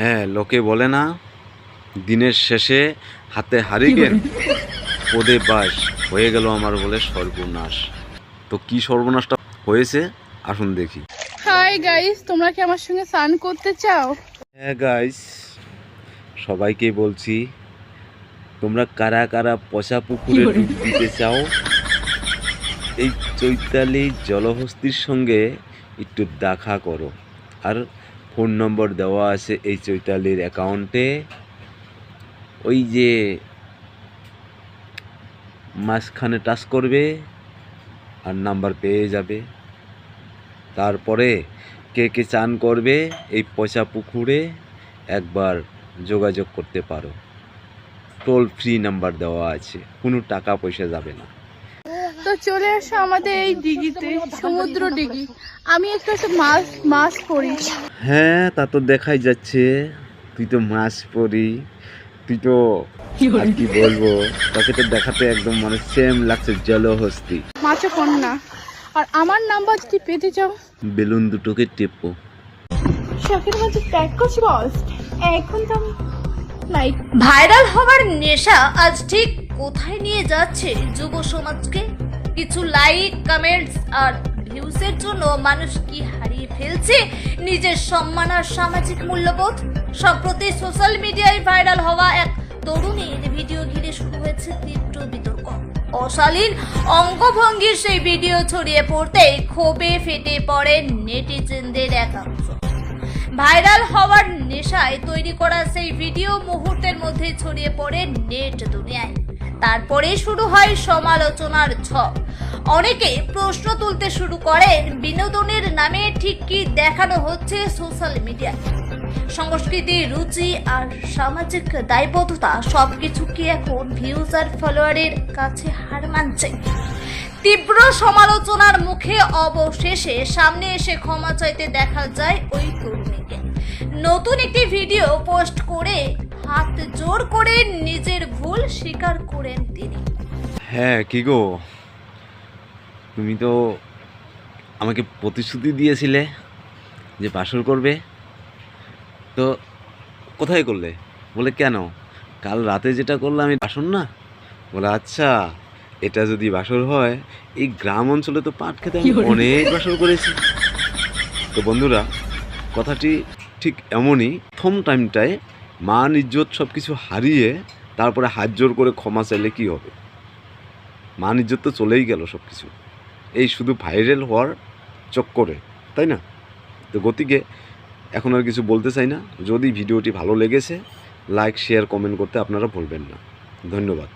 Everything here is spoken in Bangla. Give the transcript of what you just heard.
হ্যাঁ, লোকে বলে না, দিনের শেষে হাতে হারিকেন পদে বাস, হয়ে গেল আমার বলে সর্বনাশ। তো কি সর্বনাশটা হয়েছে আসুন দেখি। হাই গাইস, তোমরা কি আমার সঙ্গে স্নান করতে চাও? হ্যাঁ গাইস, সবাইকে বলছি, তোমরা কারা কারা পচা পুকুরে ডুব দিতে চাও, এই চৈতালি জলহস্তির সঙ্গে একটু দেখা করো। আর ফোন নম্বর দেওয়া আছে এই চৈতালির অ্যাকাউন্টে। ওই যে মাঝখানে টাচ করবে আর নাম্বার পেয়ে যাবে। তারপরে কে কে চান করবে এই পচা পুকুরে একবার যোগাযোগ করতে পারো। টোল ফ্রি নাম্বার দেওয়া আছে, কোনো টাকা পয়সা যাবে না। তো চলে আসো আমাদের এই দিঘিতে, সমুদ্র দিঘি। আমি একটু মাছ পরি। হ্যাঁ, তা তো দেখাই যাচ্ছে, তুই তো মাছ পরি, তুই তো আর কি বলবো, তাকে তো দেখাতে একদম মানে সেম লাগছে জলহস্তি। মাছও কন্যা। আর আমার নাম্বার যদি পেতে চাও, বেলুন দুটোকে টেপো। শখের মাঝে ট্যাগ করছি বস। এখন তো আমি লাইক ভাইরাল হওয়ার নেশা আজ ঠিক কোথায় নিয়ে যাচ্ছে যুব সমাজকে? কিছু লাইক, কমেন্টস আর ভিউজের জন্য মানুষ কি হারিয়ে ফেলছে নিজের সম্মান আর সামাজিক মূল্যবোধ? সম্প্রতি সোশ্যাল মিডিয়ায় ভাইরাল হওয়া এক তরুণীর ভিডিও ঘিরে শুরু হয়েছে তীব্র বিতর্ক। অশালীন অঙ্গভঙ্গির সেই ভিডিও ছড়িয়ে পড়তেই ক্ষোভে ফেটে পড়ে নেটিজেনদের একাংশ। ভাইরাল হওয়ার নেশায় তৈরি করা সেই ভিডিও মুহূর্তের মধ্যে ছড়িয়ে পড়ে নেট দুনিয়ায়। তারপরে শুরু হয় সমালোচনার ঝড়। অনেকে প্রশ্ন তুলতে শুরু করেন, বিনোদনের নামে ঠিক কি দেখানো হচ্ছে সোশ্যাল মিডিয়ায়? সংস্কৃতি, রুচি আর সামাজিক দায়বদ্ধতা সবকিছু কি এখন ভিউজ আর ফলোয়ারের কাছে হার মানছে? তীব্র সমালোচনার মুখে অবশেষে সামনে এসে ক্ষমা চাইতে দেখা যায় ওই তরুণীকে। নতুন একটি ভিডিও পোস্ট করে হাত জোড় করে নিজের ভুল স্বীকার করেন তিনি। হ্যাঁ, কি গো, তুমি তো আমাকে প্রতিশ্রুতি দিয়েছিলে যে বাসর করবে, তো কোথায় করলে? বলে কেন, কাল রাতে যেটা করলাম আমি বাসর না? বলে আচ্ছা, এটা যদি বাসর হয়, এই গ্রাম অঞ্চলে তো পাট খেতে আমি অনেক বাসর করেছি। তো বন্ধুরা, কথাটি ঠিক এমনই। প্রথম টাইমটায় মান ইজ্জত সব কিছু হারিয়ে তারপরে হাত জোর করে ক্ষমা চাইলে কি হবে? মান ইজ্জত তো চলেই গেল সব কিছু, এই শুধু ভাইরাল হওয়ার চক্করে, তাই না? তো গতিকে এখন আর কিছু বলতে চাই না। যদি ভিডিওটি ভালো লেগেছে, লাইক, শেয়ার, কমেন্ট করতে আপনারা ভুলবেন না। ধন্যবাদ।